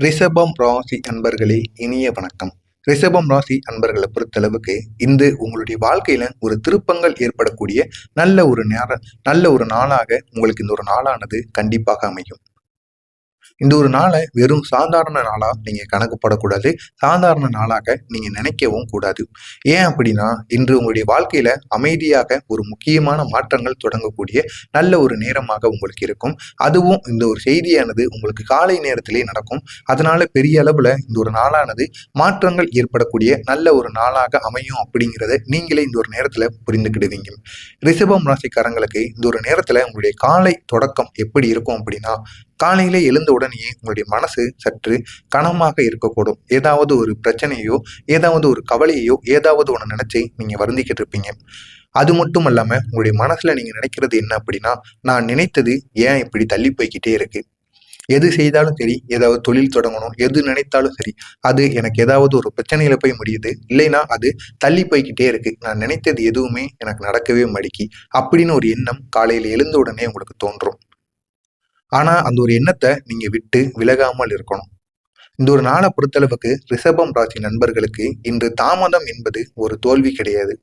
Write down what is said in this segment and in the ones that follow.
ரிஷபம் ராசி அன்பர்களே, இனிய வணக்கம். ரிஷபம் ராசி அன்பர்களை பொறுத்தளவுக்கு இன்று உங்களுடைய வாழ்க்கையில ஒரு திருப்பங்கள் ஏற்படக்கூடிய நல்ல ஒரு நாளாக உங்களுக்கு இந்த ஒரு நாளானது கண்டிப்பாக அமையும். இந்த ஒரு நாளை வெறும் சாதாரண நாளா நீங்க கணக்கு போடக்கூடாது. சாதாரண நாளாக நீங்க நினைக்கவும் கூடாது. ஏன் அப்படின்னா, இன்று உங்களுடைய வாழ்க்கையில அமைதியாக ஒரு முக்கியமான மாற்றங்கள் தொடங்கக்கூடிய நல்ல ஒரு நேரமாக உங்களுக்கு இருக்கும். அதுவும் இந்த ஒரு செய்தியானது உங்களுக்கு காலை நேரத்திலே நடக்கும். அதனால பெரிய அளவுல இந்த ஒரு நாளானது மாற்றங்கள் ஏற்படக்கூடிய நல்ல ஒரு நாளாக அமையும் அப்படிங்கிறத நீங்களே இந்த ஒரு நேரத்துல புரிந்துக்கிடுவீங்க. ரிஷபம் ராசிக்காரங்களுக்கு இந்த ஒரு நேரத்துல உங்களுடைய காலை தொடக்கம் எப்படி இருக்கும் அப்படின்னா, காலையில எழுந்த உடனேயே உங்களுடைய மனசு சற்று கனமாக இருக்கக்கூடும். ஏதாவது ஒரு பிரச்சனையோ, ஏதாவது ஒரு கவலையோ, ஏதாவது ஒன்று நினைச்சு நீங்க வருந்திக்கிட்டு இருப்பீங்க. அது மட்டும் இல்லாம உங்களுடைய மனசுல நீங்க நினைக்கிறது என்ன அப்படின்னா, நான் நினைத்தது ஏன் இப்படி தள்ளி போய்கிட்டே இருக்கு. எது செய்தாலும் சரி, ஏதாவது தொழில் தொடங்கணும், எது நினைத்தாலும் சரி, அது எனக்கு ஏதாவது ஒரு பிரச்சனையில போய் முடியுது. இல்லைன்னா அது தள்ளி போய்கிட்டே இருக்கு. நான் நினைத்தது எதுவுமே எனக்கு நடக்கவே மாட்டேங்கி அப்படின்னு ஒரு எண்ணம் காலையில எழுந்த உடனே உங்களுக்கு தோன்றும். ஆனா அந்த ஒரு எண்ணத்தை நீங்க விட்டு விலகாமல் இருக்கணும். இந்த ஒரு நாளை பொறுத்தளவுக்கு ரிஷபம் ராசி நண்பர்களுக்கு இன்று தாமதம் என்பது ஒரு தோல்வி கிடையாது.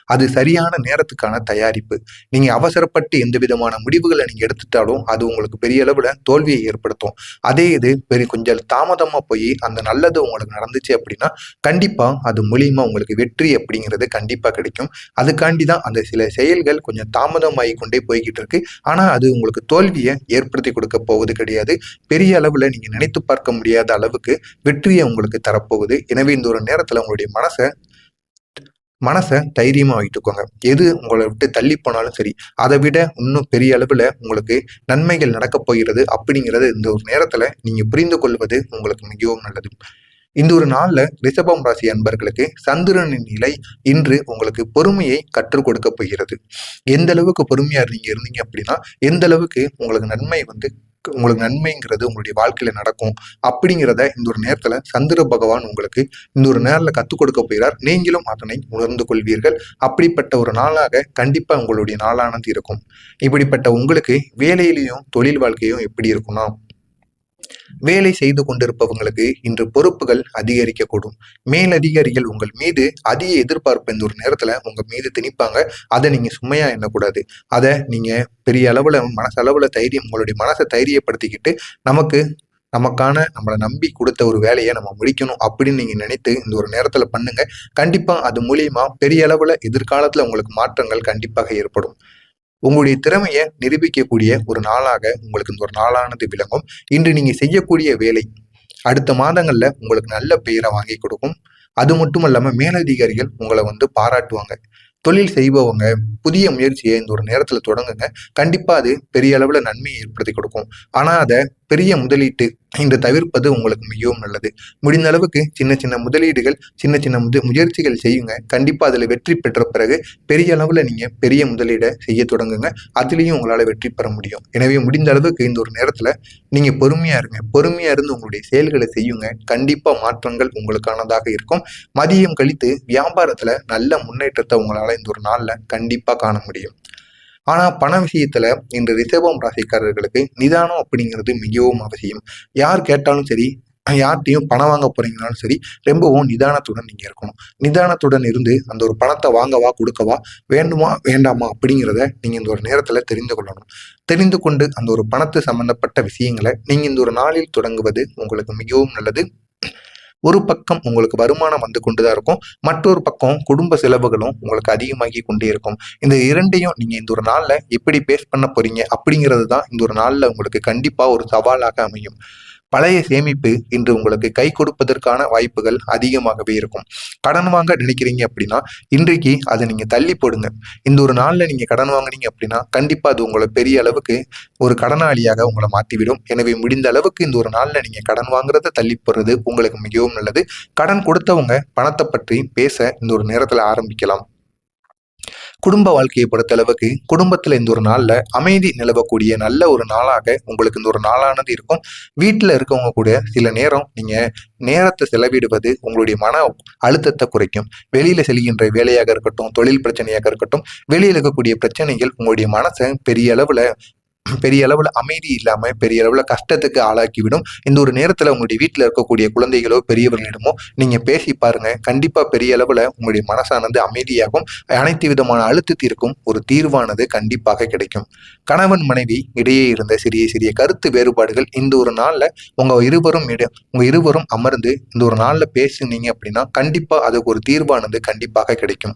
அது சரியான நேரத்துக்கான தயாரிப்பு. நீங்க அவசரப்பட்டு எந்த விதமான முடிவுகளை நீங்க எடுத்துட்டாலும் அது உங்களுக்கு பெரிய அளவுல தோல்வியை ஏற்படுத்தும். அதே இது கொஞ்சம் தாமதமா போய் அந்த நல்லது உங்களுக்கு நடந்துச்சு அப்படின்னா, கண்டிப்பா அது மூலியமா உங்களுக்கு வெற்றி அப்படிங்கிறது கண்டிப்பா கிடைக்கும். அதுக்காண்டிதான் அந்த சில செயல்கள் கொஞ்சம் தாமதமாகி கொண்டே போய்கிட்டு இருக்கு. ஆனா அது உங்களுக்கு தோல்வியை ஏற்படுத்தி கொடுக்க போவது கிடையாது. பெரிய அளவுல நீங்க நினைத்து பார்க்க முடியாத அளவுக்கு வெற்றியை உங்களுக்கு தரப்போகுது. எனவே இந்த ஒரு நேரத்துல உங்களுடைய மனசை தைரியமா வைத்துக்கோங்க. எது உங்களை விட்டு தள்ளி போனாலும் சரி, அதை விட இன்னும் பெரிய அளவுல உங்களுக்கு நன்மைகள் நடக்கப் போகிறது அப்படிங்கிறது இந்த ஒரு நேரத்துல நீங்க புரிந்து கொள்வது உங்களுக்கு மிகவும் நல்லது. இந்த ஒரு நாள்ல ரிஷபம் ராசி அன்பர்களுக்கு சந்திரனின் நிலை இன்று உங்களுக்கு பொறுமையை கற்றுக் கொடுக்க போகிறது. எந்த அளவுக்கு பொறுமையா இருந்தீங்க அப்படின்னா, எந்த அளவுக்கு உங்களுக்கு நன்மைங்கிறது உங்களுடைய வாழ்க்கையில நடக்கும் அப்படிங்கிறத இந்த ஒரு நேரத்துல சந்திர பகவான் உங்களுக்கு இந்த ஒரு நேரில் கத்துக் கொடுக்க போகிறார். நீங்களும் அதனை உணர்ந்து கொள்வீர்கள். அப்படிப்பட்ட ஒரு நாளாக கண்டிப்பா உங்களுடைய நாளானது இருக்கும். இப்படிப்பட்ட உங்களுக்கு வேலையிலையும் தொழில் வாழ்க்கையும் எப்படி இருக்கும்னா, வேலை செய்து கொண்டிருப்பவங்களுக்கு இன்று பொறுப்புகள் அதிகரிக்கக்கூடும். மேலதிகாரிகள் உங்கள் மீது அதிக எதிர்பார்ப்பு இந்த ஒரு நேரத்துல உங்க மீது திணிப்பாங்க. அதை நீங்க சுமையா எண்ணக்கூடாது. அதை நீங்க பெரிய அளவுல மனசளவுல உங்களுடைய மனசை தைரியப்படுத்திக்கிட்டு நம்மளை நம்பி கொடுத்த ஒரு வேலையை நம்ம முடிக்கணும் அப்படின்னு நீங்க நினைத்து இந்த ஒரு நேரத்துல பண்ணுங்க. கண்டிப்பா அது மூலியமா பெரிய அளவுல எதிர்காலத்துல உங்களுக்கு மாற்றங்கள் கண்டிப்பாக ஏற்படும். உங்களுடைய திறமையை நிரூபிக்கக்கூடிய ஒரு நாளாக உங்களுக்கு இந்த ஒரு நாளானது விளங்கும். இன்று நீங்க செய்யக்கூடிய வேலை அடுத்த மாதங்கள்ல உங்களுக்கு நல்ல பெயரை வாங்கி கொடுக்கும். அது மட்டும் இல்லாம மேலதிகாரிகள் உங்களை பாராட்டுவாங்க. தொழில் செய்பவங்க புதிய முயற்சியை இந்த ஒரு நேரத்துல தொடங்குங்க. கண்டிப்பா அது பெரிய அளவுல நன்மையை ஏற்படுத்தி கொடுக்கும். ஆனா அதை பெரிய முதலீட்டு இன்று தவிர்ப்பது உங்களுக்கு மிகவும் நல்லது. முடிந்த அளவுக்கு சின்ன சின்ன முதலீடுகள், சின்ன சின்ன முயற்சிகள் செய்யுங்க. கண்டிப்பா அதுல வெற்றி பெற்ற பிறகு பெரிய அளவுல நீங்க பெரிய முதலீடை செய்ய தொடங்குங்க. அதுலயும் உங்களால வெற்றி பெற முடியும். எனவே முடிந்த அளவுக்கு இந்த ஒரு நேரத்துல நீங்க பொறுமையா இருங்க. பொறுமையா இருந்து உங்களுடைய செயல்களை செய்யுங்க. கண்டிப்பா மாற்றங்கள் உங்களுக்கானதாக இருக்கும். மதியம் கழித்து வியாபாரத்துல நல்ல முன்னேற்றத்தை உங்களால இந்த ஒரு நாள்ல கண்டிப்பா காண முடியும். ஆனா பண விஷயத்துல இந்த ரிஷபம் ராசிக்காரர்களுக்கு நிதானம் அப்படிங்கிறது மிகவும் அவசியம். யார் கேட்டாலும் சரி, யார்கிட்டையும் பணம் வாங்க போறீங்கனாலும் சரி, ரொம்பவும் நிதானத்துடன் நீங்க இருக்கணும். நிதானத்துடன் இருந்து அந்த ஒரு பணத்தை வாங்கவா கொடுக்கவா, வேண்டுமா வேண்டாமா அப்படிங்கிறத நீங்க இந்த ஒரு நேரத்துல தெரிந்து கொள்ளணும். தெரிந்து கொண்டு அந்த ஒரு பணத்து சம்பந்தப்பட்ட விஷயங்களை நீங்க இந்த ஒரு நாளில் தொடங்குவது உங்களுக்கு மிகவும் நல்லது. ஒரு பக்கம் உங்களுக்கு வருமானம் வந்து கொண்டுதான் இருக்கும். மற்றொரு பக்கம் குடும்ப செலவுகளும் உங்களுக்கு அதிகமாகி கொண்டே இருக்கும். இந்த இரண்டையும் நீங்க இந்த ஒரு நாள்ல எப்படி பேஸ் பண்ண போறீங்க அப்படிங்கிறது தான் இந்த ஒரு நாள்ல உங்களுக்கு கண்டிப்பா ஒரு சவாலாக அமையும். பழைய சேமிப்பு இன்று உங்களுக்கு கை கொடுப்பதற்கான வாய்ப்புகள் அதிகமாகவே இருக்கும். கடன் வாங்க நினைக்கிறீங்க அப்படின்னா இன்றைக்கு அதை நீங்க தள்ளி போடுங்க. இந்த ஒரு நாள்ல நீங்க கடன் வாங்குனீங்க அப்படின்னா கண்டிப்பா அது உங்களை பெரிய அளவுக்கு ஒரு கடனாளியாக உங்களை மாற்றிவிடும். எனவே முடிந்த அளவுக்கு இந்த ஒரு நாள்ல நீங்க கடன் வாங்குறத தள்ளி போடுறது உங்களுக்கு மிகவும் நல்லது. கடன் கொடுத்தவங்க பணத்தை பற்றி பேச இந்த ஒரு நேரத்துல ஆரம்பிக்கலாம். குடும்ப வாழ்க்கையை பொறுத்த அளவுக்கு குடும்பத்துல இந்த ஒரு நாள்ல அமைதி நிலவக்கூடிய நல்ல ஒரு நாளாக உங்களுக்கு இந்த ஒரு நாளானது இருக்கும். வீட்டுல இருக்கவங்க கூட சில நேரம் நீங்க நேரத்தை செலவிடுவது உங்களுடைய மன அழுத்தத்தை குறைக்கும். வெளியில செல்கின்ற வேலையாக இருக்கட்டும், தொழில் பிரச்சனையாக இருக்கட்டும், வெளியில இருக்கக்கூடிய பிரச்சனைகள் உங்களுடைய மனசை பெரிய அளவுல பெரிய அளவுல அமைதி இல்லாம பெரிய அளவுல கஷ்டத்துக்கு ஆளாக்கிவிடும். இந்த ஒரு நேரத்துல உங்களுடைய வீட்டுல இருக்கக்கூடிய குழந்தைகளோ, பெரியவர்களிடமோ நீங்க பேசி பாருங்க. கண்டிப்பா பெரிய அளவுல உங்களுடைய மனசானது அமைதியாகும். அனைத்து விதமான அழுத்தத்திற்கும் ஒரு தீர்வானது கண்டிப்பாக கிடைக்கும். கணவன், மனைவி இடையே இருந்த சிறிய சிறிய கருத்து வேறுபாடுகள் இந்த ஒரு நாள்ல உங்க இருவரும் அமர்ந்து இந்த ஒரு நாள்ல பேசுனீங்க அப்படின்னா கண்டிப்பா அதுக்கு ஒரு தீர்வானது கண்டிப்பாக கிடைக்கும்.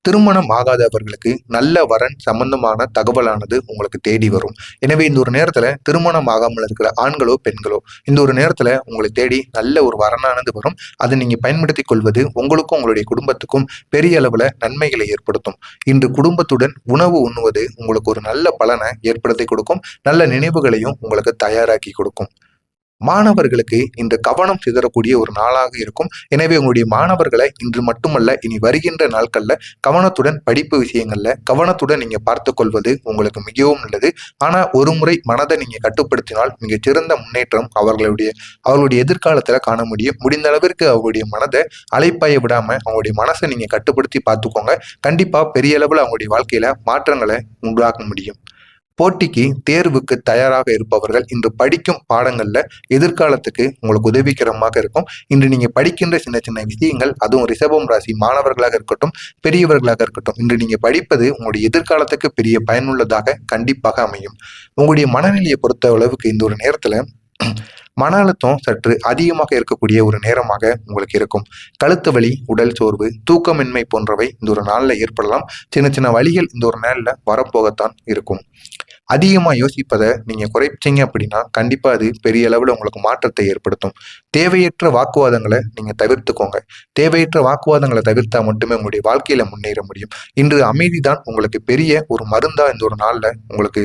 திருமணம் ஆகாதவர்களுக்கு நல்ல வரன் சம்பந்தமான தகவலானது உங்களுக்கு தேடி வரும். எனவே இந்த ஒரு நேரத்துல திருமணம் ஆகாமல் இருக்கிற ஆண்களோ, பெண்களோ இந்த ஒரு நேரத்துல உங்களை தேடி நல்ல ஒரு வரனானது வரும். அதை நீங்க பயன்படுத்திக் கொள்வது உங்களுக்கும் உங்களுடைய குடும்பத்துக்கும் பெரிய அளவுல நன்மைகளை ஏற்படுத்தும். இன்று குடும்பத்துடன் உணவு உண்ணுவது உங்களுக்கு ஒரு நல்ல பலனை ஏற்படுத்தி கொடுக்கும். நல்ல நினைவுகளையும் உங்களுக்கு தயாராக்கி கொடுக்கும். மாணவர்களுக்கு இந்த கவனம் சிதறக்கூடிய ஒரு நாளாக இருக்கும். எனவே உங்களுடைய மாணவர்களை இன்று மட்டுமல்ல, இனி வருகின்ற நாட்கள்ல கவனத்துடன் படிப்பு விஷயங்கள்ல கவனத்துடன் நீங்க பார்த்து கொள்வது உங்களுக்கு மிகவும் நல்லது. ஆனா ஒரு முறை மனதை நீங்க கட்டுப்படுத்தினால் மிகச்சிறந்த முன்னேற்றம் அவர்களுடைய எதிர்காலத்துல காண முடியும். முடிந்த அளவிற்கு அவங்களுடைய மனதை அலைப்பாய விடாம அவங்களுடைய மனசை நீங்க கட்டுப்படுத்தி பார்த்துக்கோங்க. கண்டிப்பா பெரிய அளவுல அவங்களுடைய வாழ்க்கையில மாற்றங்களை உண்டாக்க முடியும். போட்டிக்கு, தேர்வுக்கு தயாராக இருப்பவர்கள் இன்று படிக்கும் பாடங்கள்ல எதிர்காலத்துக்கு உங்களுக்கு உதவிகரமாக இருக்கும். இன்று நீங்க படிக்கின்ற சின்ன சின்ன விஷயங்கள், அதுவும் ரிஷபம் ராசி மாணவர்களாக இருக்கட்டும், பெரியவர்களாக இருக்கட்டும், இன்று நீங்க படிப்பது உங்களுடைய எதிர்காலத்துக்கு பெரிய பயனுள்ளதாக கண்டிப்பாக அமையும். உங்களுடைய மனநிலையை பொறுத்த அளவுக்கு இந்த ஒரு நேரத்துல மன அழுத்தம் சற்று அதிகமாக இருக்கக்கூடிய ஒரு நேரமாக உங்களுக்கு இருக்கும். கழுத்து வலி, உடல் சோர்வு, தூக்கமின்மை போன்றவை இந்த ஒரு நாள்ல ஏற்படலாம். சின்ன சின்ன வலிகள் இந்த ஒரு நாள்ல வரப்போகத்தான் இருக்கும். அதிகமா யோசிப்பதை நீங்க குறைச்சிங்க அப்படின்னா கண்டிப்பா அது பெரிய அளவுல உங்களுக்கு மாற்றத்தை ஏற்படுத்தும். தேவையற்ற வாக்குவாதங்களை நீங்க தவிர்த்துக்கோங்க. தேவையற்ற வாக்குவாதங்களை தவிர்த்தா மட்டுமே உங்களுடைய வாழ்க்கையில முன்னேற முடியும். இன்று அமைதிதான் உங்களுக்கு பெரிய ஒரு மருந்தா இந்த ஒரு நாள்ல உங்களுக்கு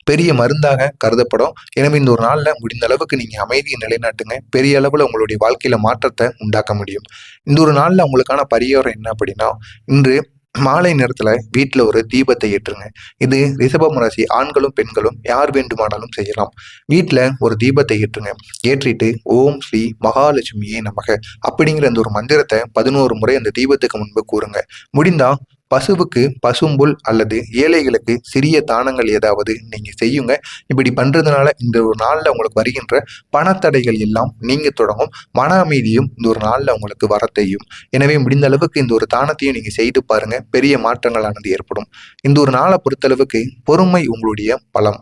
பெரிய மருந்தாக கருதப்படும். எனவே இந்த ஒரு நாள்ல முடிந்த அளவுக்கு நீங்க அமைதியை நிலைநாட்டுங்க. பெரிய அளவுல உங்களுடைய வாழ்க்கையில மாற்றத்தை உண்டாக்க முடியும். இந்த ஒரு நாள்ல உங்களுக்கான பரிகாரம் என்ன அப்படின்னா, இன்று மாலை நேரத்துல வீட்டுல ஒரு தீபத்தை ஏற்றுங்க. இது ரிஷபம் ராசி ஆண்களும் பெண்களும் யார் வேண்டுமானாலும் செய்யலாம். வீட்டுல ஒரு தீபத்தை ஏற்றுங்க. ஏற்றிட்டு ஓம் ஸ்ரீ மகாலட்சுமியே நமக அப்படிங்கிற அந்த ஒரு மந்திரத்தை 11 முறை அந்த தீபத்துக்கு முன்பு கூறுங்க. முடிந்தா பசுவுக்கு பசும்புல் அல்லது ஏழைகளுக்கு சிறிய தானங்கள் ஏதாவது நீங்க செய்யுங்க. இப்படி பண்றதுனால இந்த ஒரு நாள்ல உங்களுக்கு வருகின்ற பணத்தடைகள் எல்லாம் நீங்க தொடங்கும். மன அமைதியும் இந்த ஒரு நாள்ல உங்களுக்கு வரத்தையும். எனவே முடிந்த அளவுக்கு இந்த ஒரு தானத்தையும் நீங்க செய்து பாருங்க. பெரிய மாற்றங்களானது ஏற்படும். இந்த ஒரு நாளை பொறுத்தளவுக்கு பொறுமை உங்களுடைய பலம்,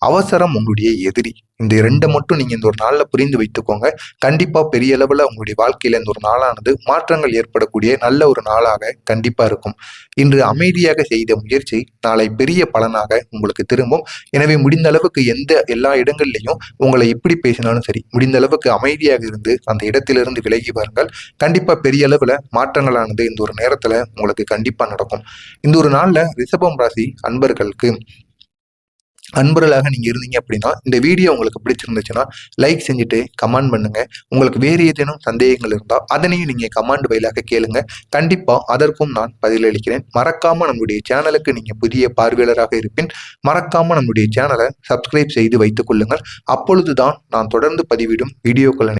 அவசரம் உங்களுடைய எதிரி. இந்த 2 மட்டும் நீங்க இந்த ஒரு நாள்ல புரிந்து வைத்துக்கோங்க. கண்டிப்பா பெரிய அளவுல உங்களுடைய வாழ்க்கையில இந்த ஒரு நாளானது மாற்றங்கள் ஏற்படக்கூடிய நல்ல ஒரு நாளாக கண்டிப்பா இருக்கும். இன்று அமைதியாக செய்த முயற்சி நாளை பெரிய பலனாக உங்களுக்கு திரும்பும். எனவே முடிந்த அளவுக்கு எல்லா இடங்கள்லையும் உங்களை எப்படி பேசினாலும் சரி, முடிந்த அளவுக்கு அமைதியாக இருந்து அந்த இடத்திலிருந்து விலகி வாருங்கள். கண்டிப்பா பெரிய அளவுல மாற்றங்களானது இந்த ஒரு நேரத்துல உங்களுக்கு கண்டிப்பா நடக்கும். இந்த ஒரு நாள்ல ரிஷபம் ராசி அன்பர்களாக நீங்க இருந்தீங்க அப்படின்னா இந்த வீடியோ உங்களுக்கு பிடிச்சிருந்துச்சுன்னா லைக் செஞ்சுட்டு கமெண்ட் பண்ணுங்க. உங்களுக்கு வேறு ஏதேனும் சந்தேகங்கள் இருந்தால் அதனையும் நீங்க கமெண்ட் வழியாக கேளுங்க. கண்டிப்பா அதற்கும் நான் பதிலளிக்கிறேன். மறக்காம நம்முடைய சேனலுக்கு நீங்க புதிய பார்வையாளராக இருப்பின் மறக்காம நம்முடைய சேனலை சப்ஸ்கிரைப் செய்து வைத்துக் கொள்ளுங்கள். அப்பொழுதுதான் நான் தொடர்ந்து பதிவிடும் வீடியோக்கள்